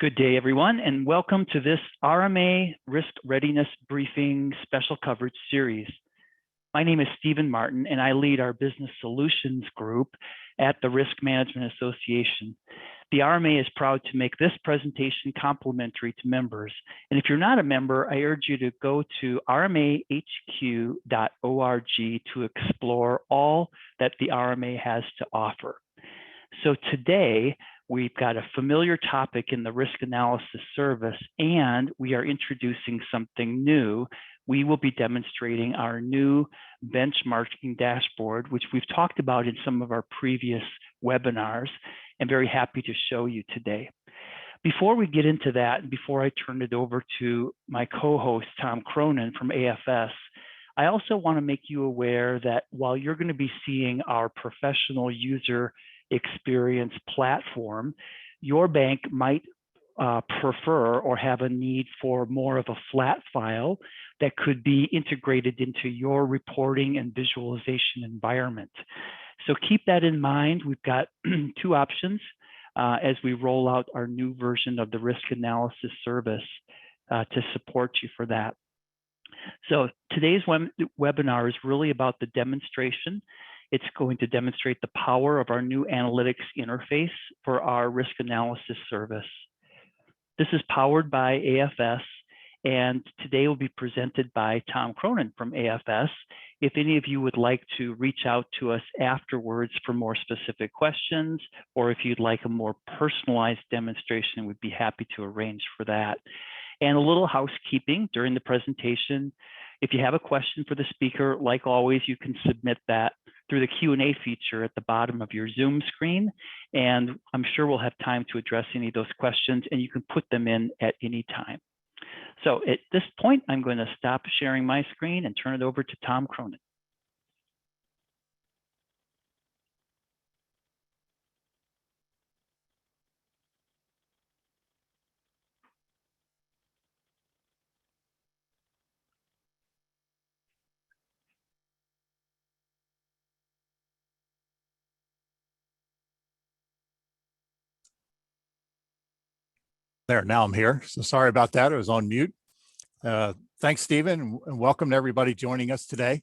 Good day, everyone, and welcome to this RMA Risk Readiness Briefing Special Coverage Series. My name is Stephen Martin, and I lead our Business Solutions Group at the Risk Management Association. The RMA is proud to make this presentation complimentary to members. And if you're not a member, I urge you to go to rmahq.org to explore all that the RMA has to offer. So today, we've got a familiar topic in the risk analysis service, and we are introducing something new. We will be demonstrating our new benchmarking dashboard, which we've talked about in some of our previous webinars, and very happy to show you today. Before we get into that, and before I turn it over to my co-host, Tom Cronin from AFS, I also want to make you aware that while you're going to be seeing our professional user experience platform, your bank might prefer or have a need for more of a flat file that could be integrated into your reporting and visualization environment. So keep that in mind. We've got two options as we roll out our new version of the risk analysis service to support you for that. So today's webinar is really about the demonstration. It's going to demonstrate the power of our new analytics interface for our risk analysis service. This is powered by AFS, and today will be presented by Tom Cronin from AFS. If any of you would like to reach out to us afterwards for more specific questions, or if you'd like a more personalized demonstration, we'd be happy to arrange for that. And a little housekeeping during the presentation. If you have a question for the speaker, like always, you can submit that through the Q&A feature at the bottom of your Zoom screen. And I'm sure we'll have time to address any of those questions, and you can put them in at any time. So at this point, I'm going to stop sharing my screen and turn it over to Tom Cronin. There, now I'm here. So sorry about that. I was on mute. Thanks, Stephen, and welcome to everybody joining us today.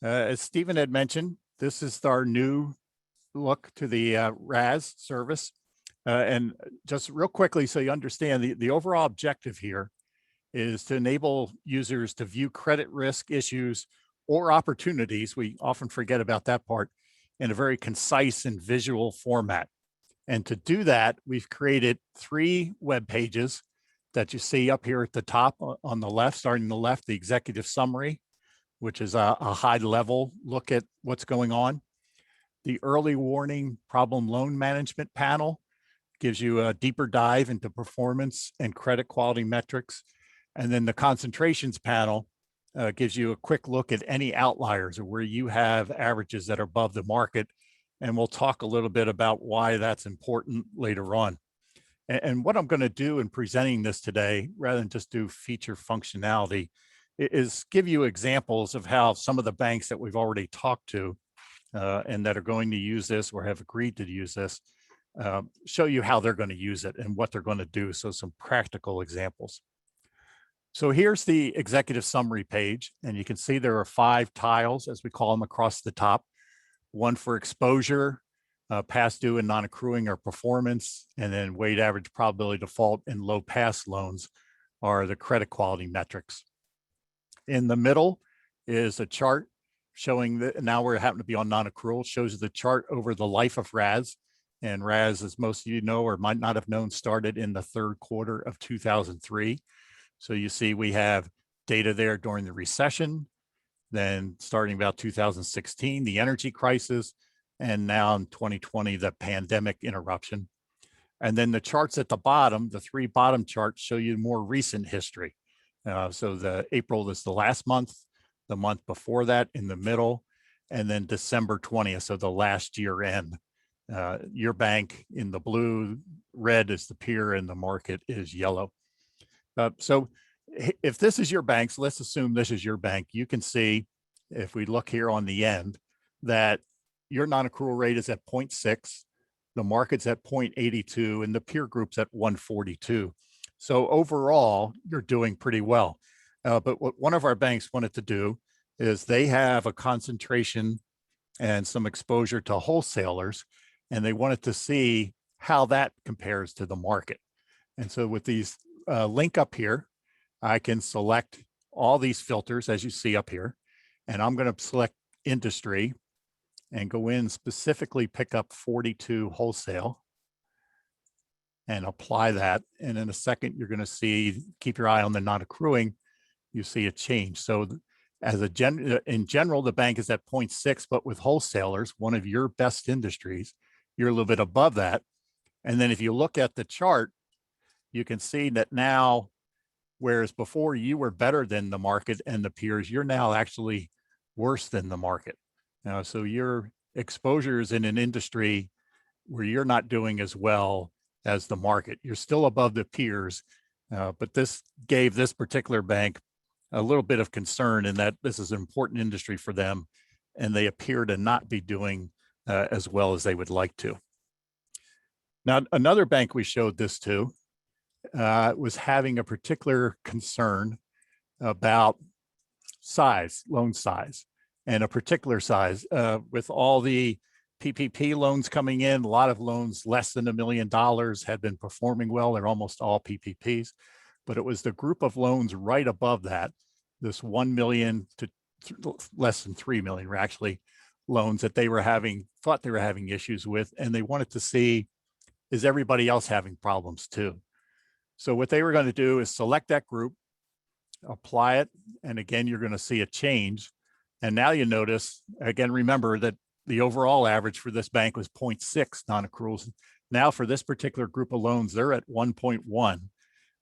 As Stephen had mentioned, this is our new look to the RAS service. And just real quickly, so you understand, the overall objective here is to enable users to view credit risk issues or opportunities, we often forget about that part, in a very concise and visual format. And to do that, we've created 3 web pages that you see up here at the top on the left, starting on the left, the executive summary, which is a high level look at what's going on. The early warning problem loan management panel gives you a deeper dive into performance and credit quality metrics. And then the concentrations panel gives you a quick look at any outliers or where you have averages that are above the market. And we'll talk a little bit about why that's important later on. And what I'm going to do in presenting this today, rather than just do feature functionality, is give you examples of how some of the banks that we've already talked to and that are going to use this or have agreed to use this, show you how they're going to use it and what they're going to do. So some practical examples. So here's the executive summary page, and you can see there are 5 tiles, as we call them, across the top. One for exposure, past due and non-accruing or performance, and then weighted average probability default and low pass loans are the credit quality metrics. In the middle is a chart showing that now we happen to be on non-accrual, shows the chart over the life of RAS. And RAS, as most of you know or might not have known, started in the 3rd quarter of 2003. So you see we have data there during the recession, then starting about 2016, the energy crisis, and now in 2020, the pandemic interruption. And then the charts at the bottom, the 3 bottom charts show you more recent history. So the April is the last month, the month before that in the middle, and then December 20th, so the last year end. Your bank in the blue, red is the peer, and the market is yellow. So if this is your bank, so let's assume this is your bank, you can see, if we look here on the end, that your non-accrual rate is at 0.6, the market's at 0.82 and the peer group's at 142. So overall, you're doing pretty well. But what one of our banks wanted to do is they have a concentration and some exposure to wholesalers, and they wanted to see how that compares to the market. And so with these link up here, I can select all these filters as you see up here, and I'm going to select industry and go in specifically pick up 42 wholesale and apply that. And in a second, you're going to see, keep your eye on the non-accruing, you see a change. So as in general, the bank is at 0.6, but with wholesalers, one of your best industries, you're a little bit above that. And then if you look at the chart, you can see that now, whereas before you were better than the market and the peers, you're now actually worse than the market. Now, so your exposure is in an industry where you're not doing as well as the market. You're still above the peers, but this gave this particular bank a little bit of concern in that this is an important industry for them, and they appear to not be doing as well as they would like to. Now, another bank we showed this to was having a particular concern about size, loan size, and a particular size. With all the PPP loans coming in, a lot of loans less than $1 million had been performing well. They're almost all PPPs, but it was the group of loans right above that, this 1 million to less than 3 million were actually loans that they were thought they were having issues with, and they wanted to see, is everybody else having problems too? So what they were going to do is select that group, apply it, and again, you're going to see a change. And now you notice, again, remember that the overall average for this bank was 0.6 non-accruals. Now for this particular group of loans, they're at 1.1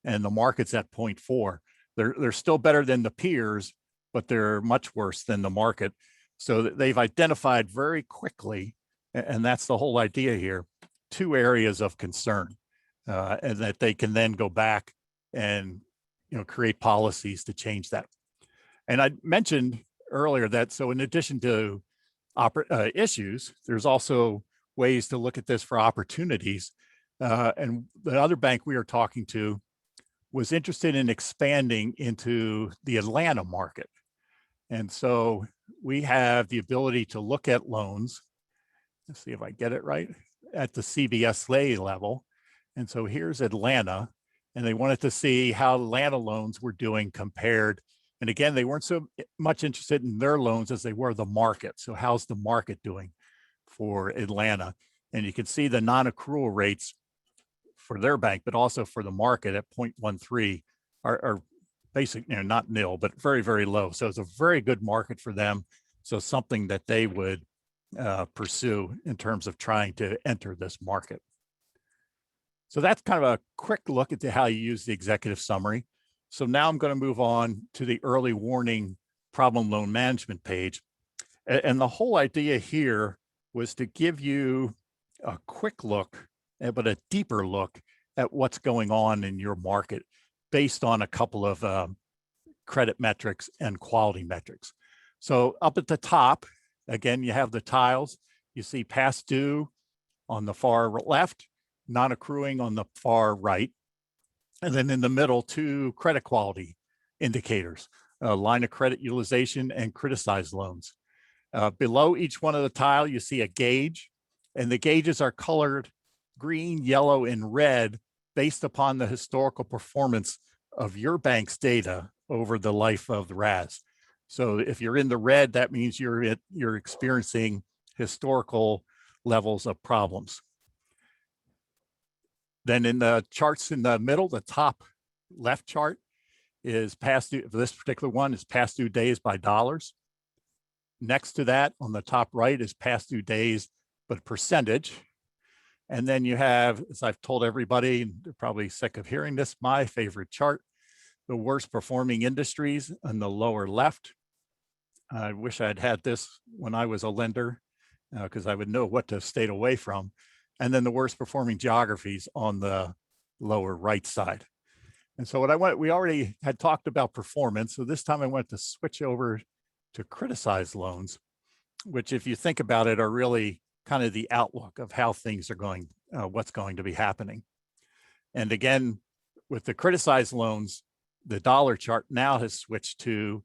and the market's at 0.4. They're still better than the peers, but they're much worse than the market. So they've identified very quickly, and that's the whole idea here, 2 areas of concern, and that they can then go back and create policies to change that. And I mentioned earlier that, so in addition to issues, there's also ways to look at this for opportunities. And the other bank we were talking to was interested in expanding into the Atlanta market. And so we have the ability to look at loans. Let's see if I get it right, at the CBSA level. And so here's Atlanta, and they wanted to see how Atlanta loans were doing compared. And again, they weren't so much interested in their loans as they were the market. So how's the market doing for Atlanta? And you can see the non-accrual rates for their bank, but also for the market at 0.13 are basic, not nil, but very, very low. So it's a very good market for them. So something that they would pursue in terms of trying to enter this market. So that's kind of a quick look at how you use the executive summary. So now I'm going to move on to the early warning problem loan management page. And the whole idea here was to give you a quick look, but a deeper look at what's going on in your market based on a couple of credit metrics and quality metrics. So up at the top, again, you have the tiles. You see past due on the far left, non-accruing on the far right. And then in the middle, 2 credit quality indicators, line of credit utilization and criticized loans. Below each one of the tile, you see a gauge, and the gauges are colored green, yellow, and red based upon the historical performance of your bank's data over the life of the RAS. So if you're in the red, that means you're experiencing historical levels of problems. Then in the charts in the middle, the top left chart is past due. For this particular one is past due days by dollars. Next to that on the top right is past due days, but percentage. And then you have, as I've told everybody, and they're probably sick of hearing this, my favorite chart, the worst performing industries on the lower left. I wish I'd had this when I was a lender because I would know what to stay away from. And then the worst performing geographies on the lower right side. And so we already had talked about performance. So this time I went to switch over to criticized loans, which if you think about it are really kind of the outlook of how things are going, what's going to be happening. And again, with the criticized loans, the dollar chart now has switched to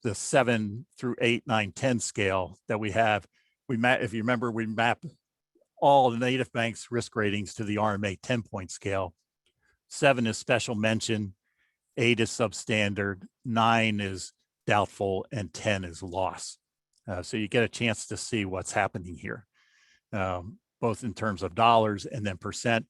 the 7 through 8, 9, 10 scale that we have. If you remember, we map all the native banks risk ratings to the RMA 10-point scale. 7 is special mention, 8 is substandard, 9 is doubtful, and 10 is loss. So you get a chance to see what's happening here, both in terms of dollars and then percent.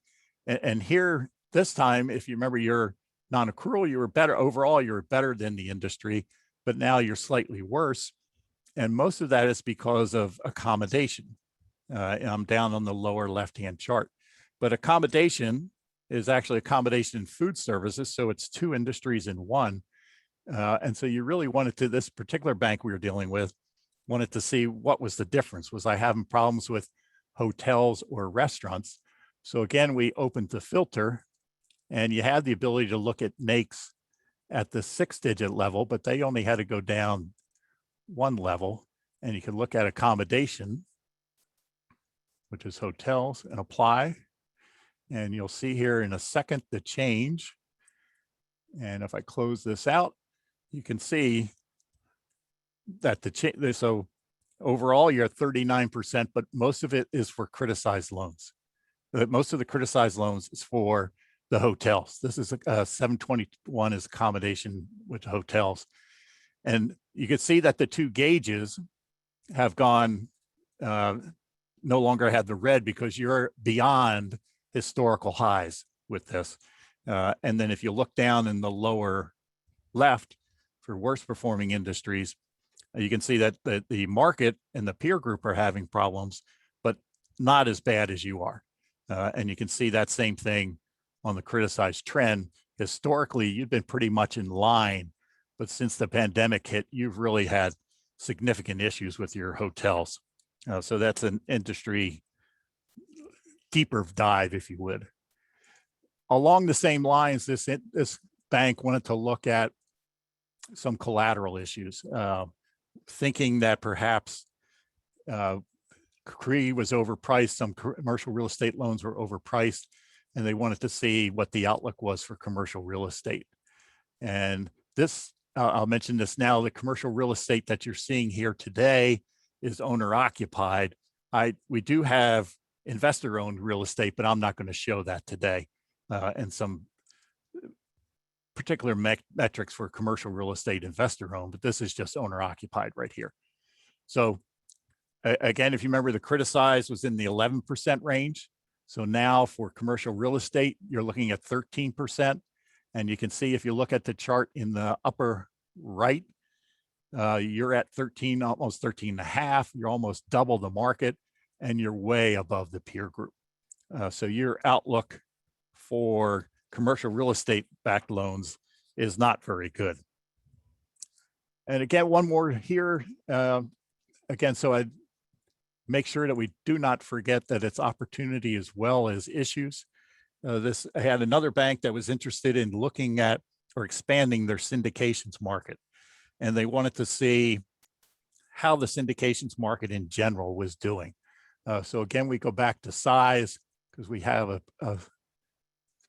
And here, this time, if you remember your non-accrual, you were better overall, you were better than the industry, but now you're slightly worse. And most of that is because of accommodation. I'm down on the lower left-hand chart, but accommodation is actually accommodation in food services. So it's 2 industries in one. And so you really wanted to, this particular bank we were dealing with, wanted to see what was the difference. Was I having problems with hotels or restaurants? So again, we opened the filter, and you had the ability to look at NAICS at the 6-digit level, but they only had to go down 1 level, and you can look at accommodation, which is hotels, and apply. And you'll see here in a second the change. And if I close this out, you can see that the change, so overall you're at 39%, but most of it is for criticized loans. Most of the criticized loans is for the hotels. This is 721 is accommodation with hotels. And you can see that the 2 gauges have gone, no longer have the red because you're beyond historical highs with this. And then if you look down in the lower left for worst performing industries, you can see that the market and the peer group are having problems, but not as bad as you are. And you can see that same thing on the criticized trend. Historically, you've been pretty much in line, but since the pandemic hit, you've really had significant issues with your hotels. So that's an industry deeper dive, if you would. Along the same lines, this bank wanted to look at some collateral issues, thinking that perhaps CRE was overpriced, some commercial real estate loans were overpriced, and they wanted to see what the outlook was for commercial real estate. And this, I'll mention this now, the commercial real estate that you're seeing here today is owner occupied. We do have investor owned real estate, but I'm not going to show that today, and some particular metrics for commercial real estate investor owned, but this is just owner occupied right here. So again, if you remember, the criticized was in the 11% range. So now for commercial real estate, you're looking at 13%. And you can see if you look at the chart in the upper right, you're at 13, almost 13 and a half. You're almost double the market, and you're way above the peer group. So your outlook for commercial real estate backed loans is not very good. And again, one more here. Again, so I'd make sure that we do not forget that it's opportunity as well as issues. I had another bank that was interested in looking at or expanding their syndications market. And they wanted to see how the syndications market in general was doing. So again, we go back to size because we have a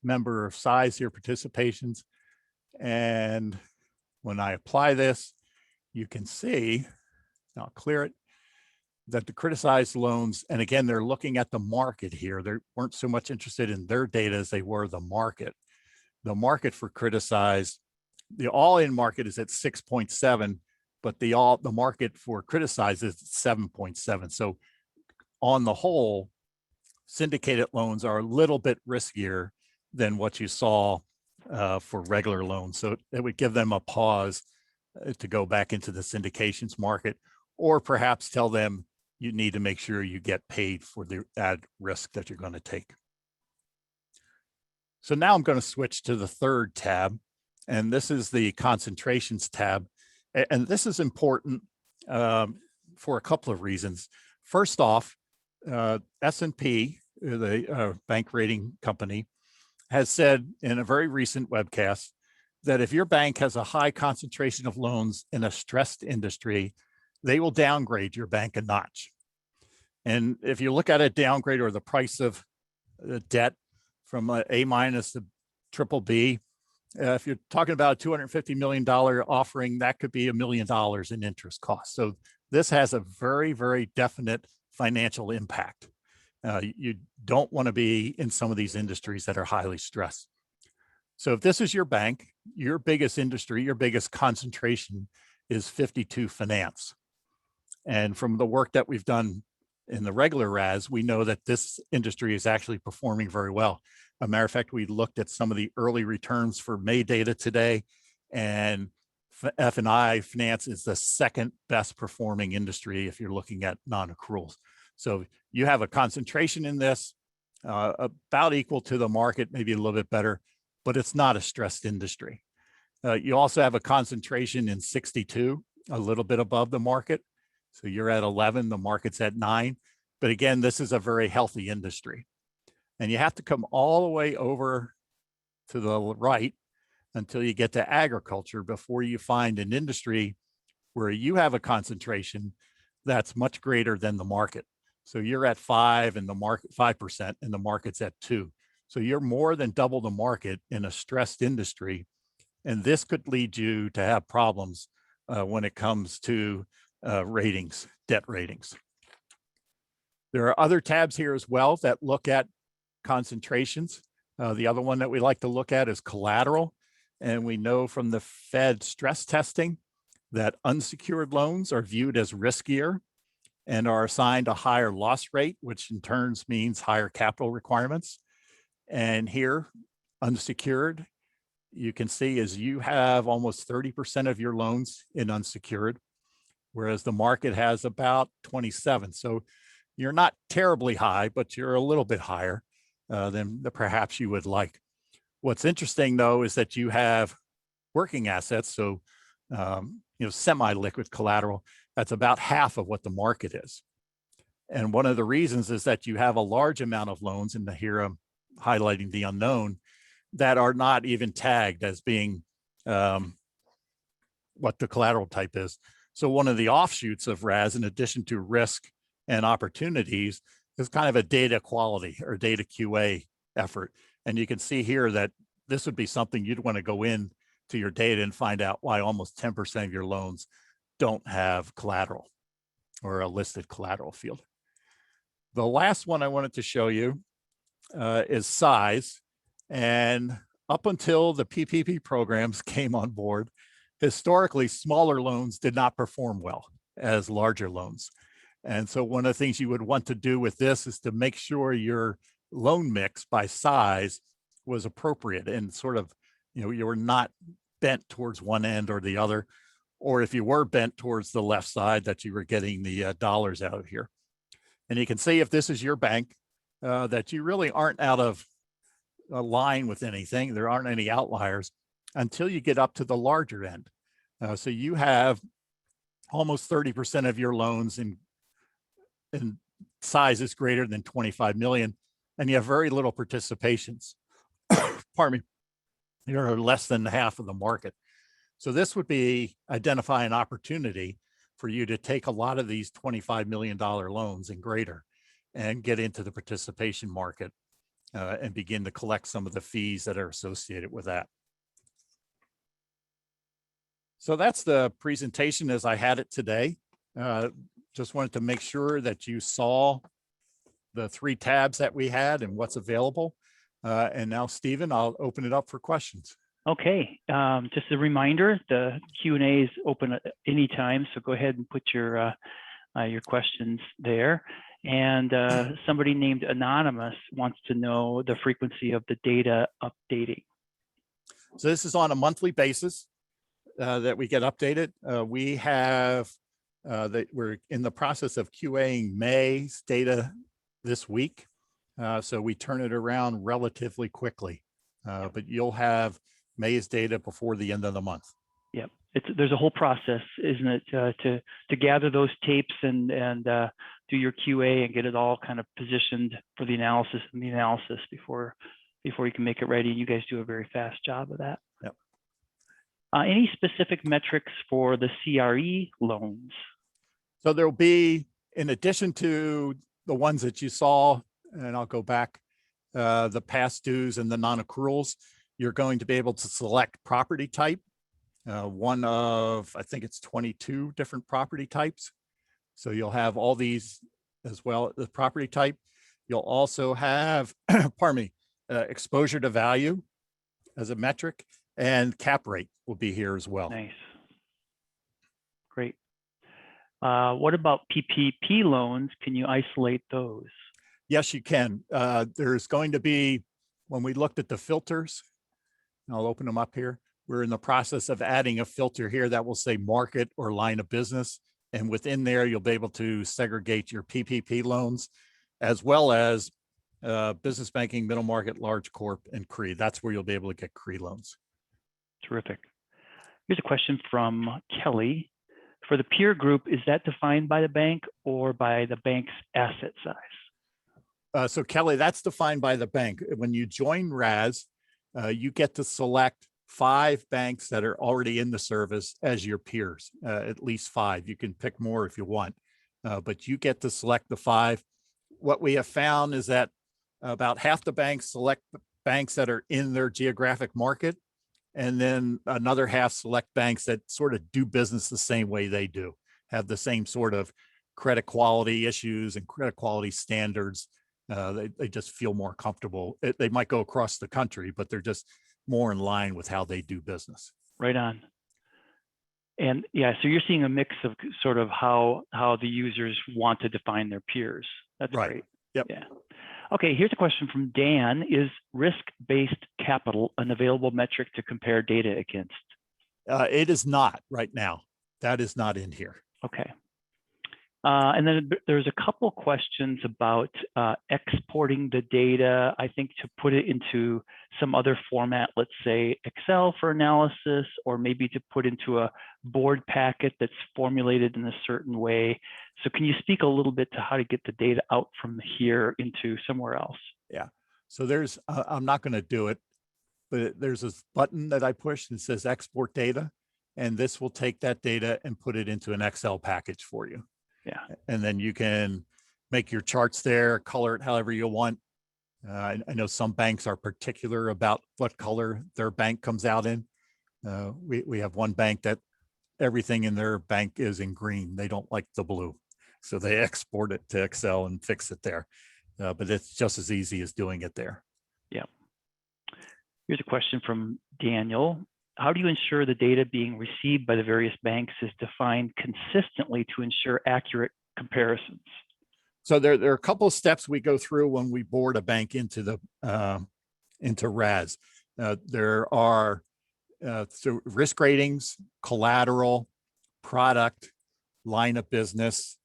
member of size here, participations. And when I apply this, you can see, I'll clear it, that the criticized loans, and again, they're looking at the market here. They weren't so much interested in their data as they were the market. The market for criticized, the all-in market is at 6.7, but the market for criticized is 7.7. So on the whole, syndicated loans are a little bit riskier than what you saw for regular loans. So it would give them a pause to go back into the syndications market, or perhaps tell them you need to make sure you get paid for the added risk that you're going to take. So now I'm going to switch to the third tab, and this is the concentrations tab. And this is important for a couple of reasons. First off, S&P, the bank rating company, has said in a very recent webcast that if your bank has a high concentration of loans in a stressed industry, they will downgrade your bank a notch. And if you look at a downgrade or the price of the debt from A minus to triple B, if you're talking about a $250 million offering, that could be $1 million in interest costs. So this has a very, very definite financial impact. You don't want to be in some of these industries that are highly stressed. So if this is your bank, your biggest industry, your biggest concentration is 52 finance. And from the work that we've done in the regular RAS, we know that this industry is actually performing very well. As a matter of fact, we looked at some of the early returns for May data today, and F&I finance is the second best performing industry if you're looking at non-accruals. So you have a concentration in this about equal to the market, maybe a little bit better, but it's not a stressed industry. You also have a concentration in 62, a little bit above the market. So you're at 11, the market's at 9. But again, this is a very healthy industry. And you have to come all the way over to the right until you get to agriculture before you find an industry where you have a concentration that's much greater than the market. So you're at 5 and the market 5% and the market's at 2. So you're more than double the market in a stressed industry. And this could lead you to have problems when it comes to ratings, debt ratings. There are other tabs here as well that look at concentrations. The other one that we like to look at is collateral. And we know from the Fed stress testing that unsecured loans are viewed as riskier and are assigned a higher loss rate, which in turn means higher capital requirements. And here, unsecured, you can see is you have almost 30% of your loans in unsecured, whereas the market has about 27. So you're not terribly high, but you're a little bit higher than perhaps you would like. What's interesting though, is that you have working assets. So, semi-liquid collateral, that's about half of what the market is. And one of the reasons is that you have a large amount of loans, and here I'm highlighting the unknown, that are not even tagged as being what the collateral type is. So one of the offshoots of RAS, in addition to risk and opportunities, is kind of a data quality or data QA effort. And you can see here that this would be something you'd want to go in to your data and find out why almost 10% of your loans don't have collateral or a listed collateral field. The last one I wanted to show you is size. And up until the PPP programs came on board, historically, smaller loans did not perform well as larger loans. And so one of the things you would want to do with this is to make sure your loan mix by size was appropriate and sort of, you were not bent towards one end or the other, or if you were bent towards the left side, that you were getting the dollars out of here. And you can see if this is your bank, that you really aren't out of a line with anything. There aren't any outliers until you get up to the larger end. So you have almost 30% of your loans in sizes greater than 25 million, and you have very little participations. Pardon me. You're less than half of the market. So this would be identify an opportunity for you to take a lot of these $25 million loans and greater and get into the participation market and begin to collect some of the fees that are associated with that. So that's the presentation as I had it today. Just wanted to make sure that you saw the 3 tabs that we had and what's available. And now, Stephen, I'll open it up for questions. Okay, just a reminder, the Q&A is open at any time, so go ahead and put your questions there. And somebody named Anonymous wants to know the frequency of the data updating. So this is on a monthly basis that we get updated. We have we're in the process of QAing May's data this week. So we turn it around relatively quickly, but you'll have May's data before the end of the month. Yep, there's a whole process, isn't it, to gather those tapes and do your QA and get it all kind of positioned for the analysis before you can make it ready. You guys do a very fast job of that. Yep. Any specific metrics for the CRE loans? So there'll be, in addition to the ones that you saw, and I'll go back, the past dues and the non-accruals, you're going to be able to select property type, one of, I think it's 22 different property types. So you'll have all these as well, the property type. You'll also have, pardon me, exposure to value as a metric, and cap rate will be here as well. Nice. Great. What about PPP loans? Can you isolate those? Yes, you can. There's going to be, when we looked at the filters, I'll open them up here. We're in the process of adding a filter here that will say market or line of business. And within there, you'll be able to segregate your PPP loans, as well as business banking, middle market, large corp, and CRE. That's where you'll be able to get CRE loans. Terrific. Here's a question from Kelly. For the peer group, is that defined by the bank or by the bank's asset size? So Kelly, that's defined by the bank. When you join RAS, you get to select 5 banks that are already in the service as your peers, at least 5. You can pick more if you want, but you get to select the 5. What we have found is that about half the banks select banks that are in their geographic market, and then another half select banks that sort of do business the same way they do, have the same sort of credit quality issues and credit quality standards. They just feel more comfortable. They might go across the country, but they're just more in line with how they do business. Right on. And yeah, so you're seeing a mix of sort of how the users want to define their peers. That's right. Great. Yep. Yeah. Okay, here's a question from Dan. Is risk-based capital an available metric to compare data against? It is not right now. That is not in here. Okay. And then there's a couple questions about exporting the data, I think, to put it into some other format, let's say Excel for analysis, or maybe to put into a board packet that's formulated in a certain way. So can you speak a little bit to how to get the data out from here into somewhere else? Yeah. So there's, I'm not going to do it, but there's this button that I push that says export data, and this will take that data and put it into an Excel package for you. Yeah. And then you can make your charts there, color it however you want. I know some banks are particular about what color their bank comes out in. We have one bank that everything in their bank is in green. They don't like the blue. So they export it to Excel and fix it there. But it's just as easy as doing it there. Yeah. Here's a question from Daniel. How do you ensure the data being received by the various banks is defined consistently to ensure accurate comparisons? So there are a couple of steps we go through when we board a bank into the into RAS. There are so risk ratings, collateral, product, line of business,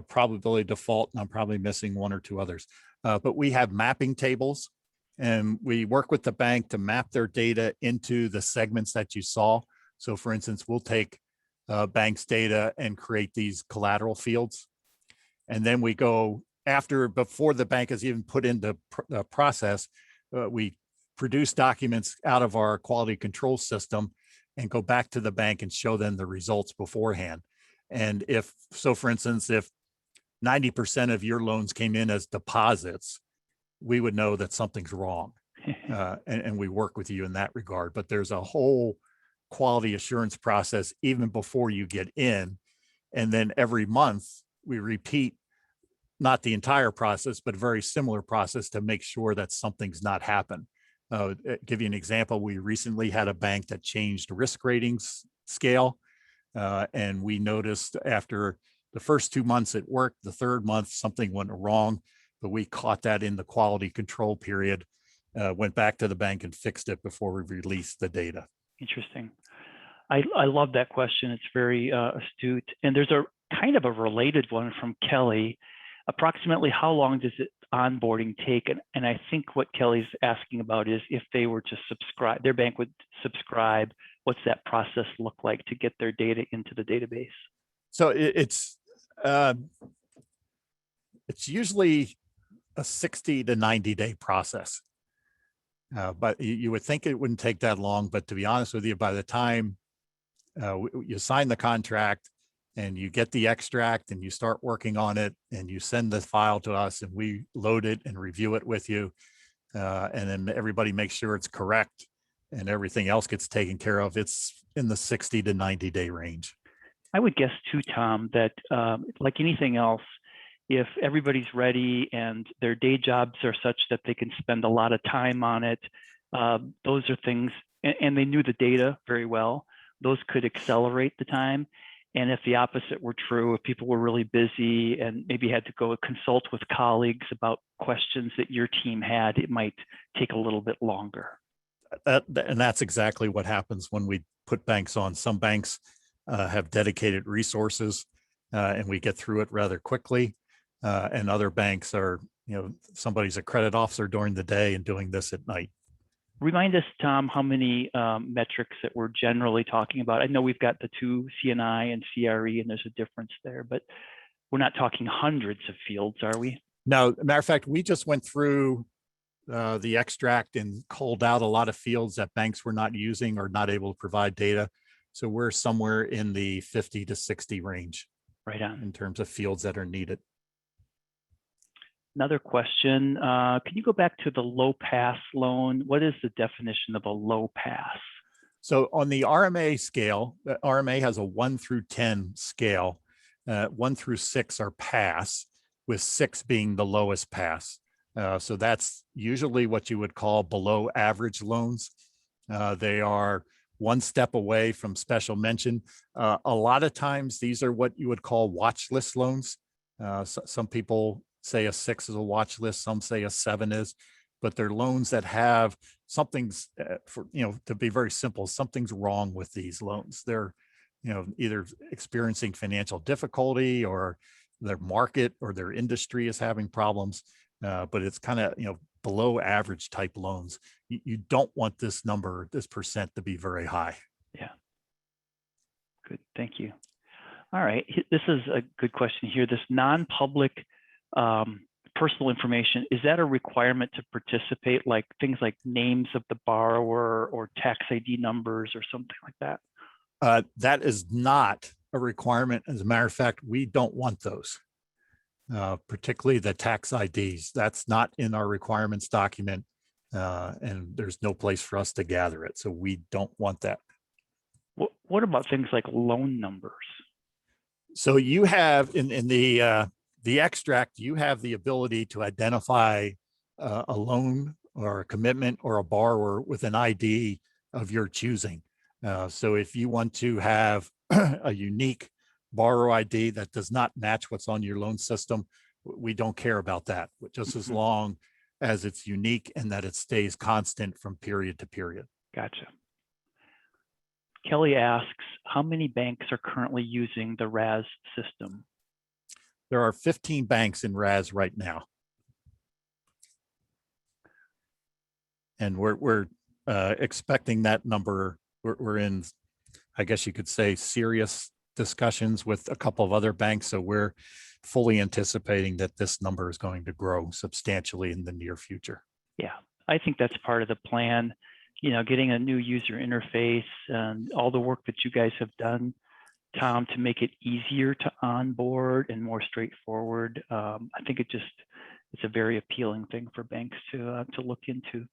probability default, and I'm probably missing 1 or 2 others. But we have mapping tables, and we work with the bank to map their data into the segments that you saw. So for instance, we'll take bank's data and create these collateral fields. And then we go before the bank is even put into the process, we produce documents out of our quality control system and go back to the bank and show them the results beforehand. And for instance, if 90% of your loans came in as deposits, we would know that something's wrong. And we work with you in that regard. But there's a whole quality assurance process even before you get in. And then every month we repeat, not the entire process, but a very similar process to make sure that something's not happened. Give you an example. We recently had a bank that changed risk ratings scale. And we noticed after the first 2 months it worked, the 3rd month something went wrong, but we caught that in the quality control period, went back to the bank and fixed it before we released the data. Interesting. I love that question. It's very astute. And there's a kind of a related one from Kelly. Approximately how long does it onboarding take? And I think what Kelly's asking about is if they were to subscribe, their bank would subscribe, what's that process look like to get their data into the database? So it's usually a 60 to 90 day process. But you would think it wouldn't take that long. But to be honest with you, by the time you sign the contract and you get the extract and you start working on it and you send the file to us and we load it and review it with you. And then everybody makes sure it's correct and everything else gets taken care of. It's in the 60 to 90 day range. I would guess too, Tom, that like anything else, if everybody's ready and their day jobs are such that they can spend a lot of time on it, those are things, and they knew the data very well, those could accelerate the time. And if the opposite were true, if people were really busy and maybe had to go consult with colleagues about questions that your team had, it might take a little bit longer. And that's exactly what happens when we put banks on. Some banks have dedicated resources and we get through it rather quickly. And other banks are, somebody's a credit officer during the day and doing this at night. Remind us, Tom, how many metrics that we're generally talking about. I know we've got the two CNI and CRE, and there's a difference there, but we're not talking hundreds of fields, are we? No, matter of fact, we just went through the extract and culled out a lot of fields that banks were not using or not able to provide data. So we're somewhere in the 50 to 60 range. Right on. In terms of fields that are needed. Another question, can you go back to the low pass loan? What is the definition of a low pass? So on the RMA scale, the RMA has a 1 through 10 scale. 1 through 6 are pass, with 6 being the lowest pass. So that's usually what you would call below average loans. They are one step away from special mention. A lot of times these are what you would call watch list loans. Some people say a 6 is a watch list, some say a 7 is, but they're loans that have something's to be very simple, something's wrong with these loans. They're, either experiencing financial difficulty or their market or their industry is having problems. But it's kind of, below average type loans. You don't want this number, this percent to be very high. Yeah. Good. Thank you. All right. This is a good question here. This non-public personal information, is that a requirement to participate, like things like names of the borrower or tax ID numbers or something like that? That is not a requirement. As a matter of fact, we don't want those. Particularly the tax IDs. That's not in our requirements document, and there's no place for us to gather it. So we don't want that. What about things like loan numbers? So you have in the extract, you have the ability to identify a loan or a commitment or a borrower with an ID of your choosing. So if you want to have a unique borrower ID that does not match what's on your loan system, we don't care about that, just as long as it's unique and that it stays constant from period to period. Gotcha. Kelly asks, how many banks are currently using the RAS system? There are 15 banks in RAS right now. And we're expecting that number. We're in, I guess you could say, serious discussions with a couple of other banks. So we're fully anticipating that this number is going to grow substantially in the near future. Yeah, I think that's part of the plan. Getting a new user interface and all the work that you guys have done, Tom, to make it easier to onboard and more straightforward. I think it's a very appealing thing for banks to look into.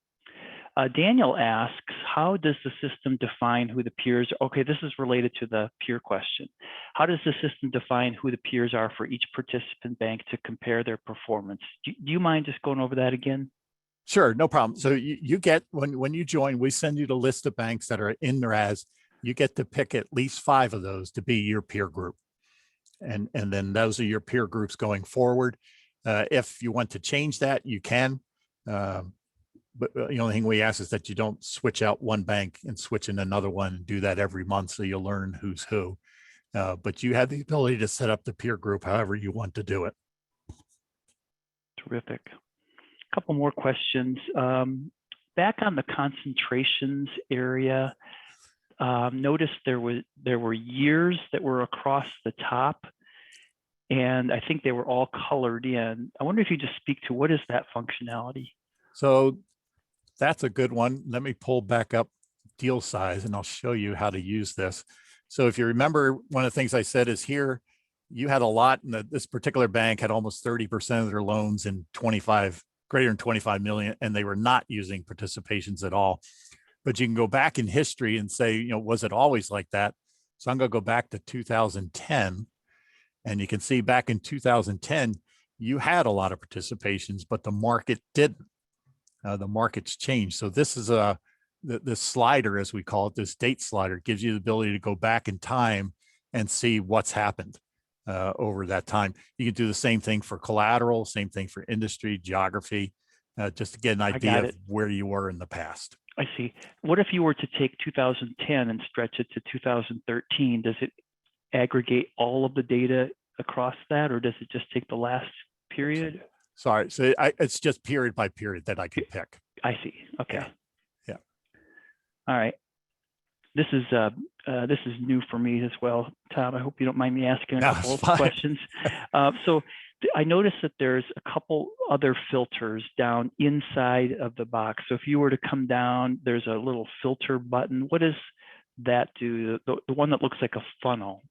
Daniel asks, how does the system define who the peers are? Okay, this is related to the peer question. How does the system define who the peers are for each participant bank to compare their performance? Do you mind just going over that again? Sure, no problem. So you get, when you join, we send you the list of banks that are in RAS. You get to pick at least 5 of those to be your peer group. And then those are your peer groups going forward. If you want to change that, you can. But the only thing we ask is that you don't switch out one bank and switch in another one and do that every month so you'll learn who's who. But you have the ability to set up the peer group however you want to do it. Terrific. A couple more questions. Back on the concentrations area, notice there were years that were across the top, and I think they were all colored in. I wonder if you just speak to what is that functionality? So that's a good one. Let me pull back up deal size and I'll show you how to use this. So if you remember, one of the things I said is here, you had a lot, and this particular bank had almost 30% of their loans in greater than 25 million, and they were not using participations at all. But you can go back in history and say, was it always like that? So I'm going to go back to 2010, and you can see back in 2010, you had a lot of participations, but the market didn't. The market's changed. So this is the slider, as we call it, this date slider, gives you the ability to go back in time and see what's happened over that time. You can do the same thing for collateral, same thing for industry, geography, just to get an idea of where you were in the past. I see. What if you were to take 2010 and stretch it to 2013? Does it aggregate all of the data across that, or does it just take the last period? Sorry, so it's just period by period that I can pick. I see. Okay. Yeah. All right. This is new for me as well, Tom. I hope you don't mind me asking a couple of questions. So I noticed that there's a couple other filters down inside of the box. So if you were to come down, there's a little filter button. What does that do? The one that looks like a funnel.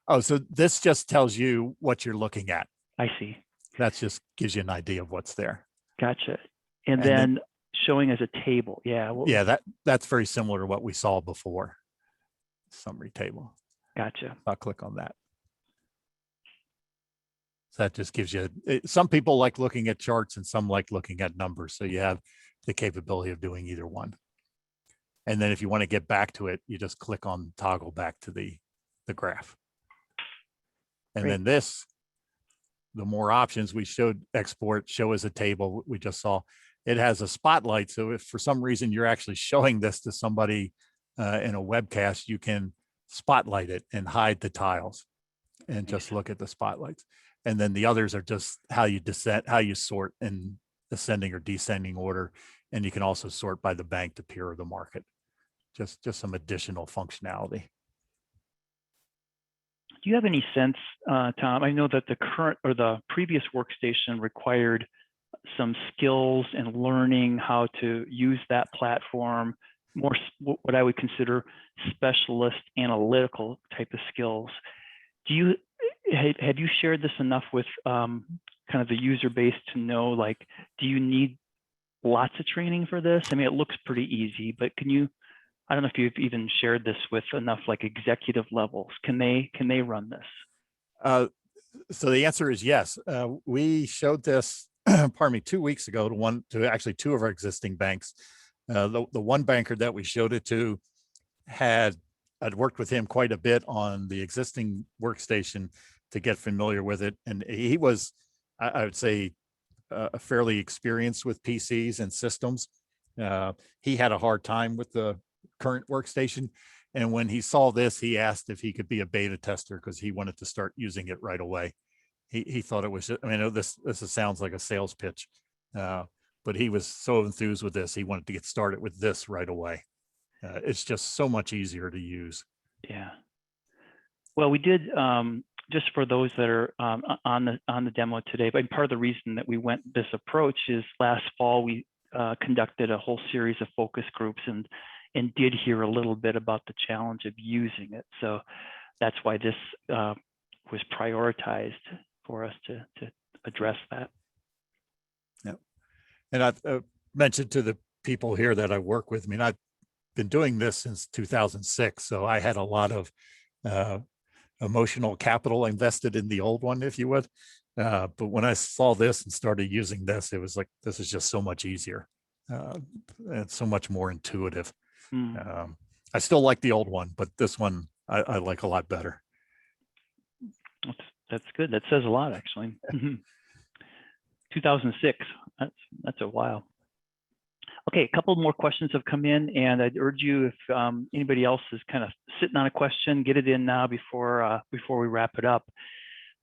Oh, so this just tells you what you're looking at. I see. That just gives you an idea of what's there. Gotcha. And then showing as a table. Yeah. Yeah, that's very similar to what we saw before. Summary table. Gotcha. I'll click on that. So that just gives you, some people like looking at charts and some like looking at numbers. So you have the capability of doing either one. And then if you want to get back to it, you just click on toggle back to the graph. And then this, the more options we showed, export, show as a table, we just saw, it has a spotlight. So if for some reason you're actually showing this to somebody in a webcast, you can spotlight it and hide the tiles and just look at the spotlights. And then the others are just how you sort in ascending or descending order. And you can also sort by the bank, the peer, or the market. Just some additional functionality. Do you have any sense, Tom? I know that the current or the previous workstation required some skills and learning how to use that platform, more what I would consider specialist analytical type of skills. Have you shared this enough with kind of the user base to know, like, do you need lots of training for this? I mean, it looks pretty easy, but I don't know if you've even shared this with enough like executive levels. Can they run this? So the answer is yes. We showed this, pardon me, 2 weeks ago to actually two of our existing banks. The one banker that we showed it to I'd worked with him quite a bit on the existing workstation to get familiar with it. And he was, I would say, fairly experienced with PCs and systems. He had a hard time with the current workstation. And when he saw this, he asked if he could be a beta tester because he wanted to start using it right away. He thought it was, I mean, this sounds like a sales pitch, but he was so enthused with this. He wanted to get started with this right away. It's just so much easier to use. Yeah. Well, we did, just for those that are on the demo today, but part of the reason that we went this approach is last fall, we conducted a whole series of focus groups and did hear a little bit about the challenge of using it. So that's why this was prioritized for us to address that. Yeah. And I've mentioned to the people here that I work with, I mean, I've been doing this since 2006. So I had a lot of emotional capital invested in the old one, if you would. But when I saw this and started using this, it was like, this is just so much easier. It's so much more intuitive. I still like the old one, but this one I like a lot better. That's good. That says a lot, actually. 2006. That's a while. Okay, a couple more questions have come in, and I'd urge you, if anybody else is kind of sitting on a question, get it in now before we wrap it up.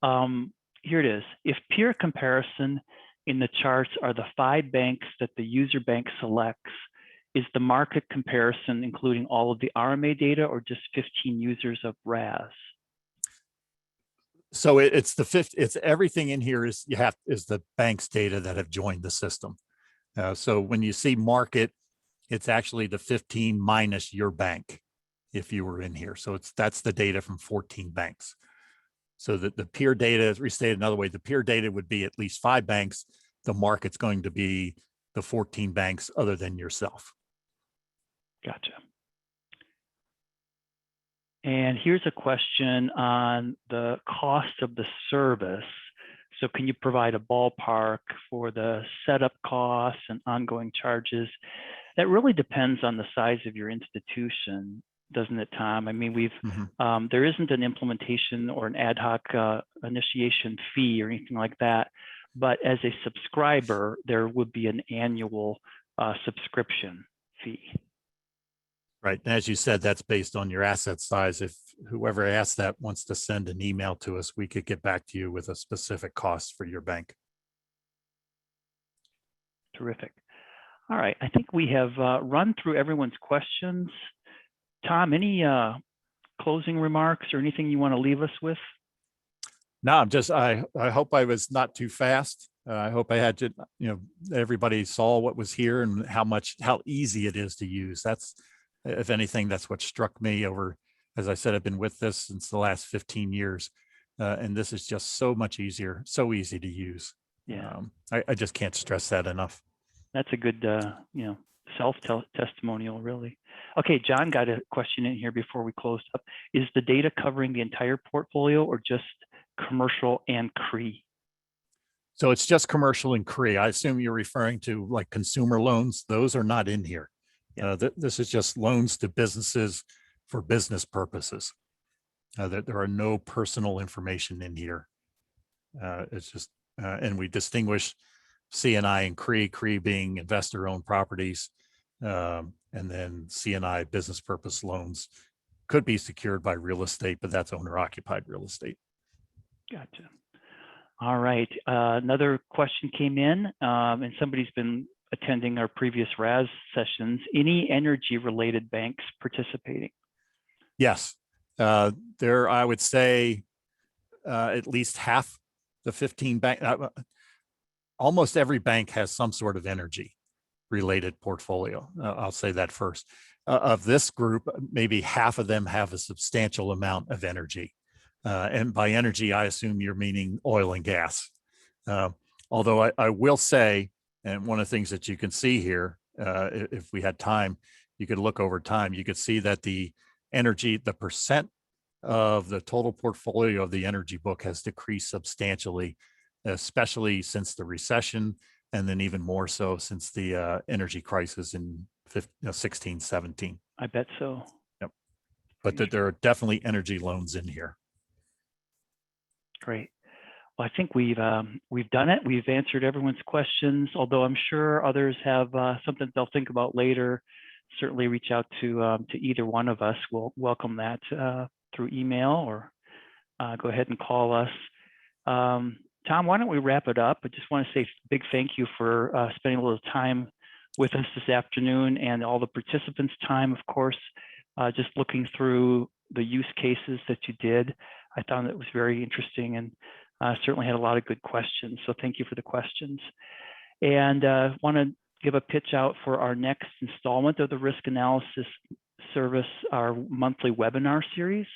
Here it is. If peer comparison in the charts are the 5 banks that the user bank selects, is the market comparison including all of the RMA data or just 15 users of RAS? So it's it's everything in here is the bank's data that have joined the system. So when you see market, it's actually the 15 minus your bank. if you were in here. So that's the data from 14 banks. So that the peer data, restated another way, the peer data would be at least 5 banks. The market's going to be the 14 banks other than yourself. Gotcha. And here's a question on the cost of the service. So can you provide a ballpark for the setup costs and ongoing charges? That really depends on the size of your institution, doesn't it, Tom? I mean, there isn't an implementation or an ad hoc initiation fee or anything like that, but as a subscriber, there would be an annual subscription fee. Right. And as you said, that's based on your asset size. If whoever asked that wants to send an email to us, we could get back to you with a specific cost for your bank. Terrific. All right. I think we have run through everyone's questions. Tom, any closing remarks or anything you want to leave us with? No, I hope I was not too fast. I hope I had to, everybody saw what was here and how easy it is to use. That's, if anything, that's what struck me over, as I said, I've been with this since the last 15 years. And this is just so much easier, so easy to use. Yeah. I just can't stress that enough. That's a good, self-testimonial, really. Okay, John got a question in here before we closed up. Is the data covering the entire portfolio or just commercial and CRE? So it's just commercial and CRE. I assume you're referring to like consumer loans. Those are not in here. Yeah. This is just loans to businesses for business purposes. There are no personal information in here. It's just, and we distinguish C&I and CRE being investor-owned properties, and then C&I business purpose loans could be secured by real estate, but that's owner-occupied real estate. Gotcha. All right. Another question came in, and somebody's been attending our previous RAS sessions. Any energy-related banks participating? Yes. There, I would say at least half the 15 bank, almost every bank has some sort of energy related portfolio. I'll say that first. Of this group, maybe half of them have a substantial amount of energy. And by energy, I assume you're meaning oil and gas. Although I will say, and one of the things that you can see here, if we had time, you could look over time, you could see that the energy, the percent of the total portfolio of the energy book has decreased substantially, especially since the recession, and then even more so since the energy crisis in 16, 17. I bet so. Yep. But there are definitely energy loans in here. Great. Well, I think we've done it. We've answered everyone's questions, although I'm sure others have something they'll think about later. Certainly reach out to either one of us. We'll welcome that through email or go ahead and call us. Tom, why don't we wrap it up? I just want to say a big thank you for spending a little time with us this afternoon, and all the participants' time, of course, just looking through the use cases that you did. I found it was very interesting, and certainly had a lot of good questions. So thank you for the questions. And want to give a pitch out for our next installment of the risk analysis service, our monthly webinar series.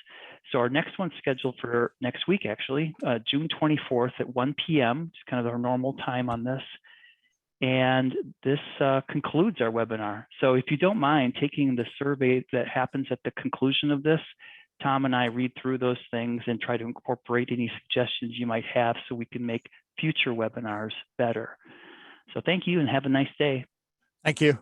So our next one's scheduled for next week, actually, June 24th at 1 p.m., just kind of our normal time on this. And this concludes our webinar. So if you don't mind taking the survey that happens at the conclusion of this, Tom and I read through those things and try to incorporate any suggestions you might have so we can make future webinars better. So thank you and have a nice day. Thank you.